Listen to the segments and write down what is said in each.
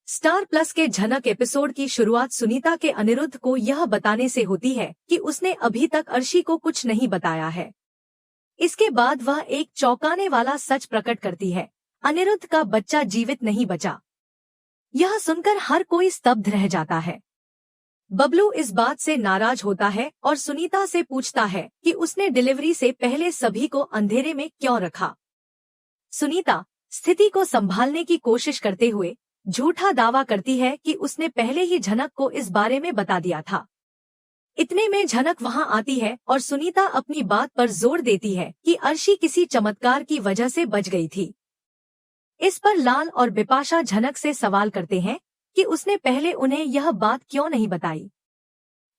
Star plus के झनक episode की शुरुआत सुनीता के अनिरुद्ध को यह बताने से होती है कि उसने अभी तक अर्शी को कुछ नहीं बताया है। इसके बाद वह एक चौंकाने वाला सच प्रकट करती है, अनिरुद्ध का बच्चा जीवित नहीं बचा। यह सुनकर हर कोई स्तब्ध रह जाता है। बबलू इस बात से नाराज होता है और सुनीता से पूछता है कि उसने डिलीवरी से पहले सभी को अंधेरे में क्यों रखा। सुनीता स्थिति को संभालने की कोशिश करते हुए झूठा दावा करती है कि उसने पहले ही झनक को इस बारे में बता दिया था। इतने में झनक वहां आती है और सुनीता अपनी बात पर जोर देती है कि अर्शी किसी चमत्कार की वजह से बच गई थी। इस पर लाल और बिपाशा झनक से सवाल करते हैं कि उसने पहले उन्हें यह बात क्यों नहीं बताई।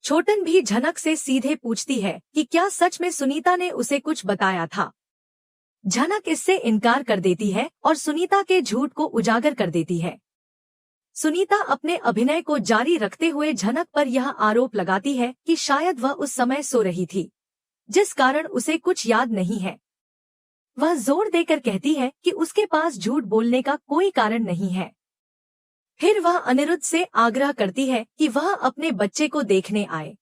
छोटन भी झनक से सीधे पूछती है कि क्या सच में सुनीता ने उसे कुछ बताया था। झनक इससे इनकार कर देती है और सुनीता के झूठ को उजागर कर देती है। सुनीता अपने अभिनय को जारी रखते हुए झनक पर यह आरोप लगाती है कि शायद वह उस समय सो रही थी, जिस कारण उसे कुछ याद नहीं है। वह जोर देकर कहती है कि उसके पास झूठ बोलने का कोई कारण नहीं है। फिर वह अनिरुद्ध से आग्रह करती है कि वह अपने बच्चे को देखने आए।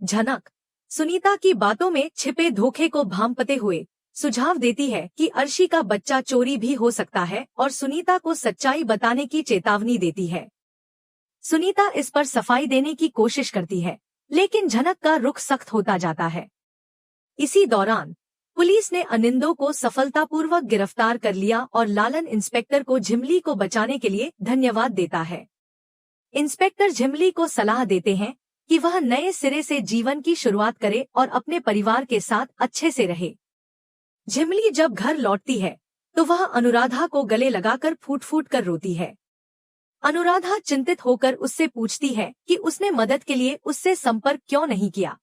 झनक सुनीता की बातों में छिपे धोखे को भांपते हुए सुझाव देती है कि अर्शी का बच्चा चोरी भी हो सकता है और सुनीता को सच्चाई बताने की चेतावनी देती है। सुनीता इस पर सफाई देने की कोशिश करती है, लेकिन झनक का रुख सख्त होता जाता है। इसी दौरान पुलिस ने अनिंदो को सफलतापूर्वक गिरफ्तार कर लिया और लालन इंस्पेक्टर को झिमली को बचाने के लिए धन्यवाद देता है। इंस्पेक्टर झिमली को सलाह देते हैं कि वह नए सिरे से जीवन की शुरुआत करे और अपने परिवार के साथ अच्छे से रहे। झिमली जब घर लौटती है तो वह अनुराधा को गले लगाकर फूट फूट कर रोती है। अनुराधा चिंतित होकर उससे पूछती है कि उसने मदद के लिए उससे संपर्क क्यों नहीं किया।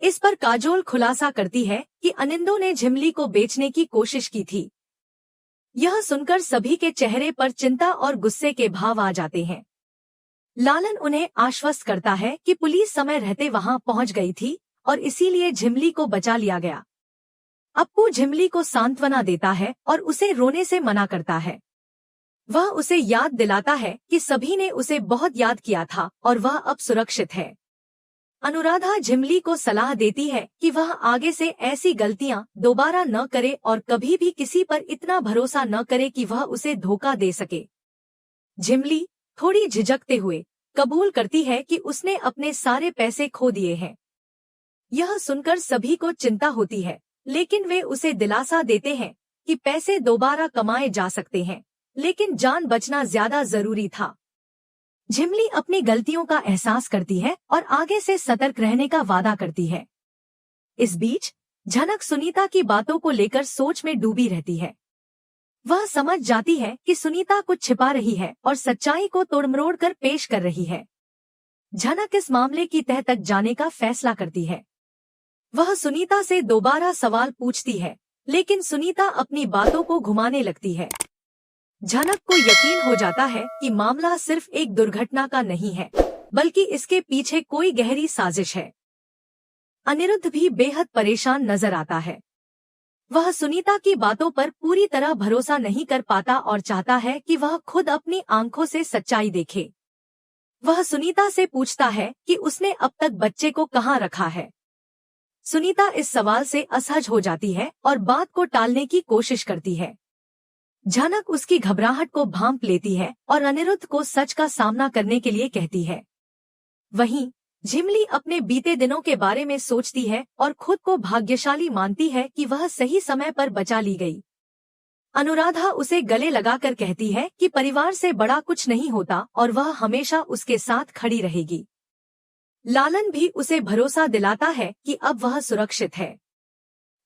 इस पर काजोल खुलासा करती है कि अनिंदो ने झिमली को बेचने की कोशिश की थी। यह सुनकर सभी के चेहरे पर चिंता और गुस्से के भाव आ जाते हैं। लालन उन्हें आश्वस्त करता है कि पुलिस समय रहते वहां पहुंच गई थी और इसीलिए झिमली को बचा लिया गया। अप्पू झिमली को सांत्वना देता है और उसे रोने से मना करता है। वह उसे याद दिलाता है कि सभी ने उसे बहुत याद किया था और वह अब सुरक्षित है। अनुराधा झिमली को सलाह देती है कि वह आगे से ऐसी गलतियां दोबारा न करे और कभी भी किसी पर इतना भरोसा न करे कि वह उसे धोखा दे सके। झिमली थोड़ी झिझकते हुए कबूल करती है कि उसने अपने सारे पैसे खो दिए हैं। यह सुनकर सभी को चिंता होती है, लेकिन वे उसे दिलासा देते हैं कि पैसे दोबारा कमाए जा सकते हैं, लेकिन जान बचना ज्यादा जरूरी था। झिमली अपनी गलतियों का एहसास करती है और आगे से सतर्क रहने का वादा करती है। इस बीच झनक सुनीता की बातों को लेकर सोच में डूबी रहती है। वह समझ जाती है कि सुनीता कुछ छिपा रही है और सच्चाई को तोड़मरोड़ कर पेश कर रही है। झनक इस मामले की तह तक जाने का फैसला करती है। वह सुनीता से दोबारा सवाल पूछती है, लेकिन सुनीता अपनी बातों को घुमाने लगती है। झनक को यकीन हो जाता है कि मामला सिर्फ एक दुर्घटना का नहीं है, बल्कि इसके पीछे कोई गहरी साजिश है। अनिरुद्ध भी बेहद परेशान नजर आता है। वह सुनीता की बातों पर पूरी तरह भरोसा नहीं कर पाता और चाहता है कि वह खुद अपनी आंखों से सच्चाई देखे। वह सुनीता से पूछता है कि उसने अब तक बच्चे को कहाँ रखा है। सुनीता इस सवाल से असहज हो जाती है और बात को टालने की कोशिश करती है। झनक उसकी घबराहट को भांप लेती है और अनिरुद्ध को सच का सामना करने के लिए कहती है। वहीं झिमली अपने बीते दिनों के बारे में सोचती है और खुद को भाग्यशाली मानती है कि वह सही समय पर बचा ली गई। अनुराधा उसे गले लगाकर कहती है कि परिवार से बड़ा कुछ नहीं होता और वह हमेशा उसके साथ खड़ी रहेगी। लालन भी उसे भरोसा दिलाता है कि अब वह सुरक्षित है।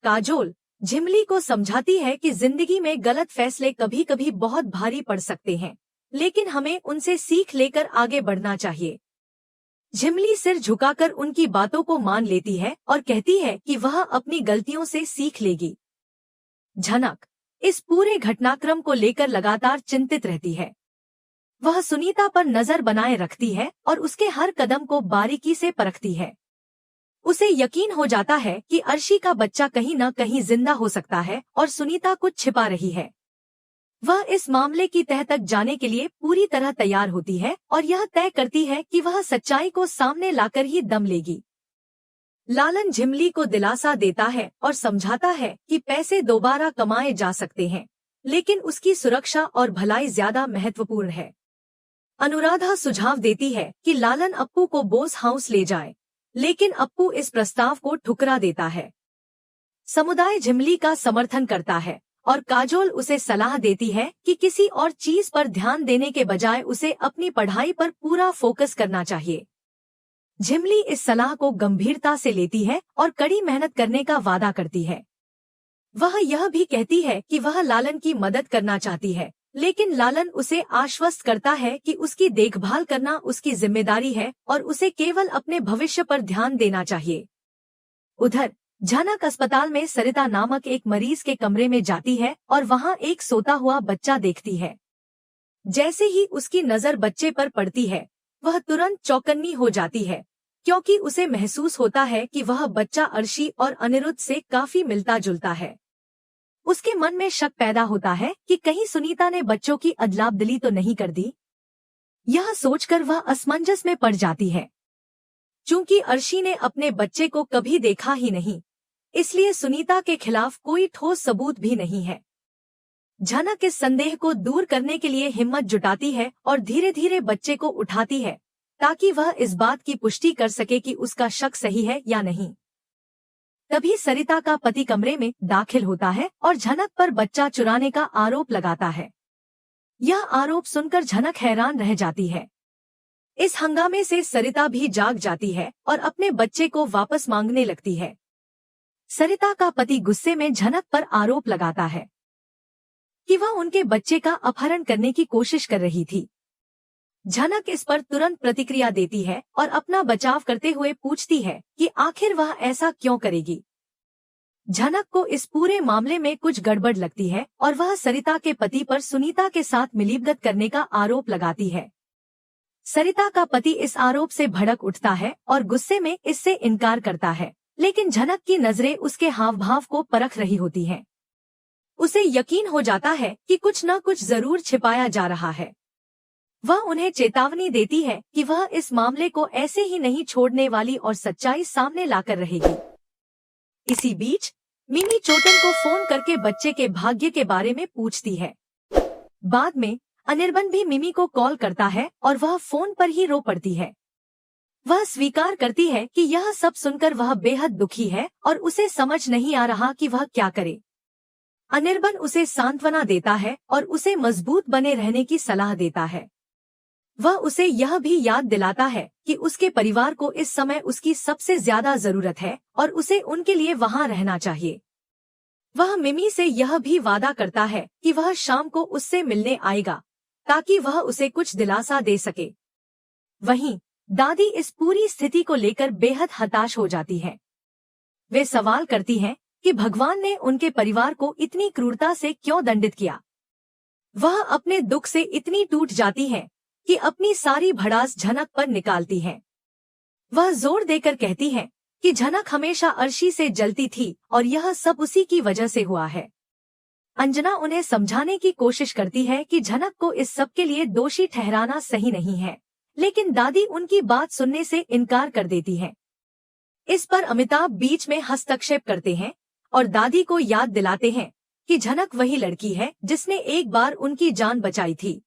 काजोल झिमली को समझाती है कि जिंदगी में गलत फैसले कभी कभी बहुत भारी पड़ सकते हैं, लेकिन हमें उनसे सीख लेकर आगे बढ़ना चाहिए। झिमली सिर झुकाकर उनकी बातों को मान लेती है और कहती है कि वह अपनी गलतियों से सीख लेगी। झनक इस पूरे घटनाक्रम को लेकर लगातार चिंतित रहती है। वह सुनीता पर नजर बनाए रखती है और उसके हर कदम को बारीकी से परखती है। उसे यकीन हो जाता है कि अर्शी का बच्चा कहीं न कहीं जिंदा हो सकता है और सुनीता कुछ छिपा रही है। वह इस मामले की तह तक जाने के लिए पूरी तरह तैयार होती है और यह तय करती है कि वह सच्चाई को सामने लाकर ही दम लेगी। लालन झिमली को दिलासा देता है और समझाता है कि पैसे दोबारा कमाए जा सकते हैं, लेकिन उसकी सुरक्षा और भलाई ज्यादा महत्वपूर्ण है। अनुराधा सुझाव देती है कि लालन अप्पू को बोस हाउस ले जाए, लेकिन अप्पू इस प्रस्ताव को ठुकरा देता है। समुदाय झिमली का समर्थन करता है और काजोल उसे सलाह देती है कि किसी और चीज पर ध्यान देने के बजाय उसे अपनी पढ़ाई पर पूरा फोकस करना चाहिए। झिमली इस सलाह को गंभीरता से लेती है और कड़ी मेहनत करने का वादा करती है। वह यह भी कहती है कि वह लालन की मदद करना चाहती है, लेकिन लालन उसे आश्वस्त करता है कि उसकी देखभाल करना उसकी जिम्मेदारी है और उसे केवल अपने भविष्य पर ध्यान देना चाहिए। उधर झनक अस्पताल में सरिता नामक एक मरीज के कमरे में जाती है और वहां एक सोता हुआ बच्चा देखती है। जैसे ही उसकी नजर बच्चे पर पड़ती है, वह तुरंत चौकन्नी हो जाती है, क्योंकि उसे महसूस होता है कि वह बच्चा अर्शी और अनिरुद्ध से काफी मिलता जुलता है। उसके मन में शक पैदा होता है कि कहीं सुनीता ने बच्चों की अदलाबदली तो नहीं कर दी। यह सोचकर वह असमंजस में पड़ जाती है। चूंकि अर्शी ने अपने बच्चे को कभी देखा ही नहीं, इसलिए सुनीता के खिलाफ कोई ठोस सबूत भी नहीं है। झनक इस संदेह को दूर करने के लिए हिम्मत जुटाती है और धीरे धीरे बच्चे को उठाती है, ताकि वह इस बात की पुष्टि कर सके कि उसका शक सही है या नहीं। तभी सरिता का पति कमरे में दाखिल होता है और झनक पर बच्चा चुराने का आरोप लगाता है। यह आरोप सुनकर झनक हैरान रह जाती है। इस हंगामे से सरिता भी जाग जाती है और अपने बच्चे को वापस मांगने लगती है। सरिता का पति गुस्से में झनक पर आरोप लगाता है कि वह उनके बच्चे का अपहरण करने की कोशिश कर रही थी। झनक इस पर तुरंत प्रतिक्रिया देती है और अपना बचाव करते हुए पूछती है कि आखिर वह ऐसा क्यों करेगी। झनक को इस पूरे मामले में कुछ गड़बड़ लगती है और वह सरिता के पति पर सुनीता के साथ मिलीभगत करने का आरोप लगाती है। सरिता का पति इस आरोप से भड़क उठता है और गुस्से में इससे इनकार करता है, लेकिन झनक की नजरें उसके हाव भाव को परख रही होती हैं। उसे यकीन हो जाता है कि कुछ न कुछ जरूर छिपाया जा रहा है। वह उन्हें चेतावनी देती है कि वह इस मामले को ऐसे ही नहीं छोड़ने वाली और सच्चाई सामने लाकर रहेगी। इसी बीच मिमी चोटन को फोन करके बच्चे के भाग्य के बारे में पूछती है। बाद में अनिर्बन भी मिमी को कॉल करता है और वह फोन पर ही रो पड़ती है। वह स्वीकार करती है कि यह सब सुनकर वह बेहद दुखी है और उसे समझ नहीं आ रहा कि वह क्या करे। अनिर्बन उसे सांत्वना देता है और उसे मजबूत बने रहने की सलाह देता है। वह उसे यह भी याद दिलाता है कि उसके परिवार को इस समय उसकी सबसे ज्यादा जरूरत है और उसे उनके लिए वहां रहना चाहिए। वह मिमी से यह भी वादा करता है कि वह शाम को उससे मिलने आएगा, ताकि वह उसे कुछ दिलासा दे सके। वहीं दादी इस पूरी स्थिति को लेकर बेहद हताश हो जाती है। वे सवाल करती हैं कि भगवान ने उनके परिवार को इतनी क्रूरता से क्यों दंडित किया। वह अपने दुख से इतनी टूट जाती है कि अपनी सारी भड़ास झनक पर निकालती है। वह जोर देकर कहती है कि झनक हमेशा अर्शी से जलती थी और यह सब उसी की वजह से हुआ है। अंजना उन्हें समझाने की कोशिश करती है कि झनक को इस सब के लिए दोषी ठहराना सही नहीं है, लेकिन दादी उनकी बात सुनने से इनकार कर देती है। इस पर अमिताभ बीच में हस्तक्षेप करते हैं और दादी को याद दिलाते हैं कि झनक वही लड़की है जिसने एक बार उनकी जान बचाई थी।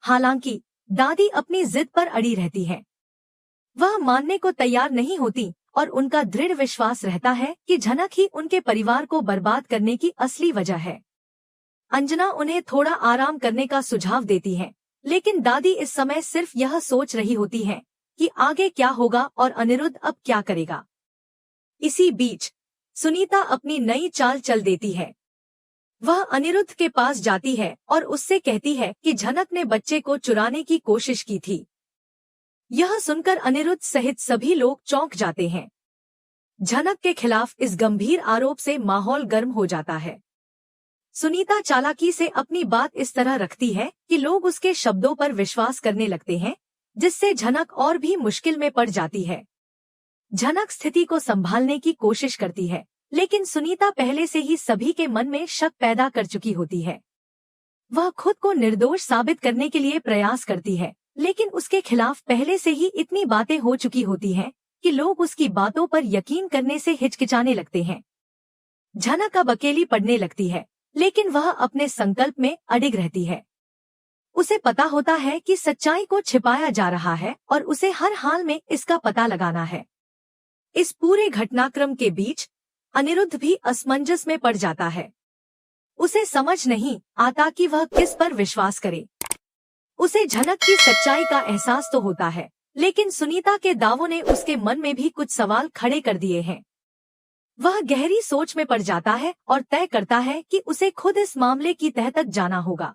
हालांकि दादी अपनी जिद पर अड़ी रहती है। वह मानने को तैयार नहीं होती और उनका दृढ़ विश्वास रहता है कि झनक ही उनके परिवार को बर्बाद करने की असली वजह है। अंजना उन्हें थोड़ा आराम करने का सुझाव देती है, लेकिन दादी इस समय सिर्फ यह सोच रही होती है कि आगे क्या होगा और अनिरुद्ध अब क्या करेगा। इसी बीच सुनीता अपनी नई चाल चल देती है। वह अनिरुद्ध के पास जाती है और उससे कहती है कि झनक ने बच्चे को चुराने की कोशिश की थी। यह सुनकर अनिरुद्ध सहित सभी लोग चौंक जाते हैं। झनक के खिलाफ इस गंभीर आरोप से माहौल गर्म हो जाता है। सुनीता चालाकी से अपनी बात इस तरह रखती है कि लोग उसके शब्दों पर विश्वास करने लगते हैं, जिससे झनक और भी मुश्किल में पड़ जाती है। झनक स्थिति को संभालने की कोशिश करती है, लेकिन सुनीता पहले से ही सभी के मन में शक पैदा कर चुकी होती है। वह खुद को निर्दोष साबित करने के लिए प्रयास करती है, लेकिन उसके खिलाफ पहले से ही इतनी बातें हो चुकी होती हैं कि लोग उसकी बातों पर यकीन करने से हिचकिचाने लगते हैं। झनक अब अकेली पड़ने लगती है, लेकिन वह अपने संकल्प में अडिग रहती है। उसे पता होता है कि सच्चाई को छिपाया जा रहा है और उसे हर हाल में इसका पता लगाना है। इस पूरे घटनाक्रम के बीच अनिरुद्ध भी असमंजस में पड़ जाता है। उसे समझ नहीं आता कि वह किस पर विश्वास करे। उसे झनक की सच्चाई का एहसास तो होता है, लेकिन सुनीता के दावों ने उसके मन में भी कुछ सवाल खड़े कर दिए हैं। वह गहरी सोच में पड़ जाता है और तय करता है कि उसे खुद इस मामले की तह तक जाना होगा।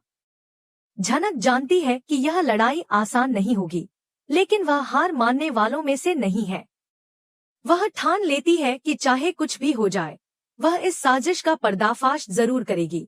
झनक जानती है कि यह लड़ाई आसान नहीं होगी, लेकिन वह हार मानने वालों में से नहीं है। वह ठान लेती है कि चाहे कुछ भी हो जाए, वह इस साजिश का पर्दाफाश जरूर करेगी।